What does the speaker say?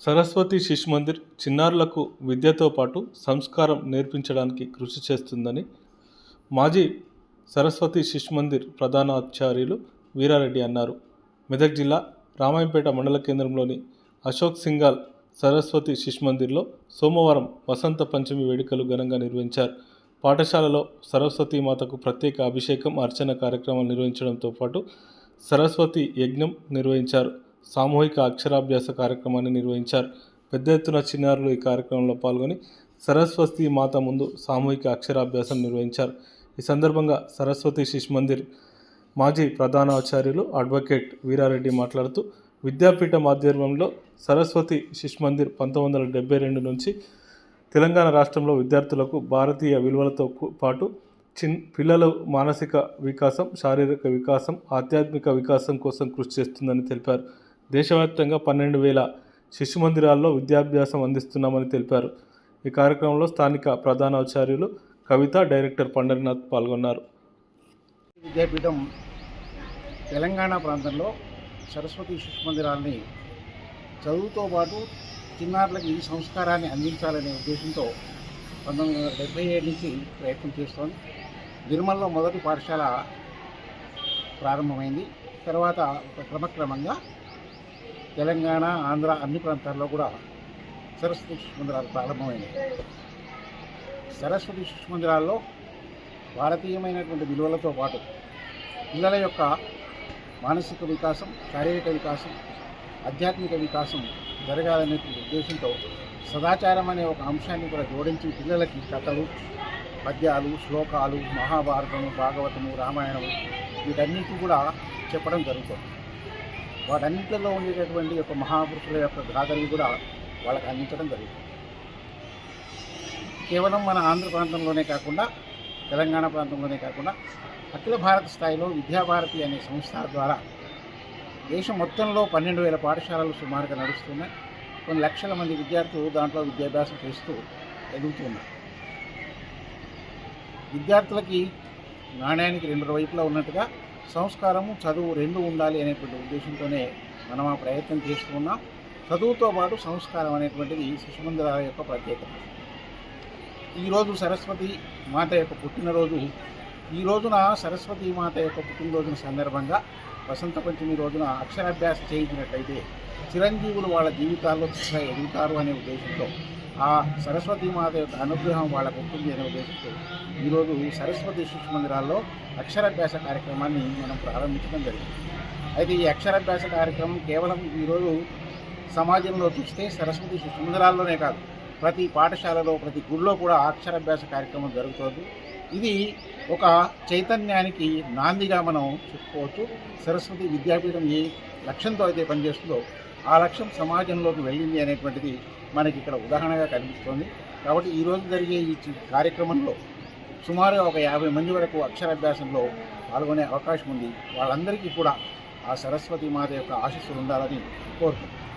సరస్వతి శిశు మందిర్ చిన్నారులకు విద్యతో పాటు సంస్కారం నేర్పించడానికి కృషి చేస్తుందని మాజీ సరస్వతి శిశు మందిర్ ప్రధానాచార్యులు వీరారెడ్డి అన్నారు. మెదక్ జిల్లా రామాయంపేట మండల కేంద్రంలోని అశోక్ సింఘాల్ సరస్వతి శిశు మందిర్లో సోమవారం వసంత పంచమి వేడుకలు ఘనంగా నిర్వహించారు. పాఠశాలలో సరస్వతీ మాతకు ప్రత్యేక అభిషేకం, అర్చన కార్యక్రమాలు నిర్వహించడంతో పాటు సరస్వతి యజ్ఞం నిర్వహించారు. సామూహిక అక్షరాభ్యాస కార్యక్రమాన్ని నిర్వహించారు. పెద్ద ఎత్తున చిన్నారులు ఈ కార్యక్రమంలో పాల్గొని సరస్వతి మాత ముందు సామూహిక అక్షరాభ్యాసం నిర్వహించారు. ఈ సందర్భంగా సరస్వతి శిశు మందిర్ మాజీ ప్రధానాచార్యులు అడ్వకేట్ వీరారెడ్డి మాట్లాడుతూ, విద్యాపీఠం ఆధ్వర్యంలో సరస్వతి శిశు మందిర్ 1972 నుంచి తెలంగాణ రాష్ట్రంలో విద్యార్థులకు భారతీయ విలువలతో పాటు పిల్లల మానసిక వికాసం, శారీరక వికాసం, ఆధ్యాత్మిక వికాసం కోసం కృషి చేస్తుందని తెలిపారు. దేశవ్యాప్తంగా 12,000 శిశు మందిరాల్లో విద్యాభ్యాసం అందిస్తున్నామని తెలిపారు. ఈ కార్యక్రమంలో స్థానిక ప్రధానాచార్యులు కవిత, డైరెక్టర్ పండరినాథ్ పాల్గొన్నారు. విద్యాపీఠం తెలంగాణ ప్రాంతంలో సరస్వతి శిశు మందిరాలని చదువుతో పాటు చిన్నారులకి ఈ సంస్కారాన్ని అందించాలనే ఉద్దేశంతో 1977 నుంచి ప్రయత్నం చేస్తోంది. నిర్మల్లో మొదటి పాఠశాల ప్రారంభమైంది. తర్వాత క్రమక్రమంగా తెలంగాణ, ఆంధ్ర అన్ని ప్రాంతాల్లో కూడా సరస్వతి శిశు మందిరాలు ప్రారంభమైంది. సరస్వతి శిశు మందిరాల్లో భారతీయమైనటువంటి విలువలతో పాటు పిల్లల యొక్క మానసిక వికాసం, శారీరక వికాసం, ఆధ్యాత్మిక వికాసం జరగాలనేటువంటి ఉద్దేశంతో సదాచారం అనే ఒక అంశాన్ని కూడా జోడించి పిల్లలకి కథలు, పద్యాలు, శ్లోకాలు, మహాభారతము, భాగవతము, రామాయణము వీటన్నిటి కూడా చెప్పడం జరుగుతుంది. వాటన్నింటిలో ఉండేటటువంటి యొక్క మహాపురుషుల యొక్క గాథలు కూడా వాళ్ళకి అందించడం జరుగుతుంది. కేవలం మన ఆంధ్ర ప్రాంతంలోనే కాకుండా, తెలంగాణ ప్రాంతంలోనే కాకుండా అఖిల భారత స్థాయిలో విద్యాభారతి అనే సంస్థ ద్వారా దేశం మొత్తంలో 12,000 పాఠశాలలు సుమారుగా నడుస్తున్నాయి. కొన్ని లక్షల మంది విద్యార్థులు దాంట్లో విద్యాభ్యాసం చేస్తూ ఎదుగుతున్నారు. విద్యార్థులకి నాణ్యానికి 2 వైపులా ఉన్నట్టుగా సంస్కారము, చదువు 2 ఉండాలి అనేటువంటి ఉద్దేశంతోనే మనం ఆ ప్రయత్నం చేస్తూ ఉన్నాం. చదువుతో పాటు సంస్కారం అనేటువంటిది శిశు మందిరాల యొక్క ప్రత్యేకత. ఈరోజు సరస్వతి మాత యొక్క పుట్టినరోజు. ఈ రోజున సరస్వతి మాత యొక్క పుట్టినరోజున సందర్భంగా వసంత పంచమి రోజున అక్షరాభ్యాసం చేయించినట్లయితే చిరంజీవులు వాళ్ళ జీవితాల్లో ఎదుగుతారు అనే ఉద్దేశంతో, ఆ సరస్వతి మాత యొక్క అనుగ్రహం వాళ్ళకు ఉంటుంది అనే ఉద్దేశంతో ఈరోజు సరస్వతి శిశు మందిరాల్లో అక్షరాభ్యాస కార్యక్రమాన్ని మనం ప్రారంభించడం జరిగింది. అయితే ఈ అక్షరాభ్యాస కార్యక్రమం కేవలం ఈరోజు సమాజంలో చూస్తే సరస్వతి శిశు మందిరాల్లోనే కాదు, ప్రతి పాఠశాలలో, ప్రతి గుడిలో కూడా అక్షరాభ్యాస కార్యక్రమం జరుగుతుంది. ఇది ఒక చైతన్యానికి నాందిగా మనం చెప్పుకోవచ్చు. సరస్వతి విద్యాపీఠం ఏ లక్ష్యంతో అయితే పనిచేస్తుందో ఆ లక్ష్యం సమాజంలోకి వెళ్ళింది అనేటువంటిది మనకి ఇక్కడ ఉదాహరణగా కనిపిస్తోంది. కాబట్టి ఈరోజు జరిగే ఈ కార్యక్రమంలో సుమారు ఒక 50 మంది వరకు అక్షరాభ్యాసంలో పాల్గొనే అవకాశం ఉంది. వాళ్ళందరికీ కూడా ఆ సరస్వతి మాత యొక్క ఆశీస్సులు ఉండాలని కోరుతున్నాను.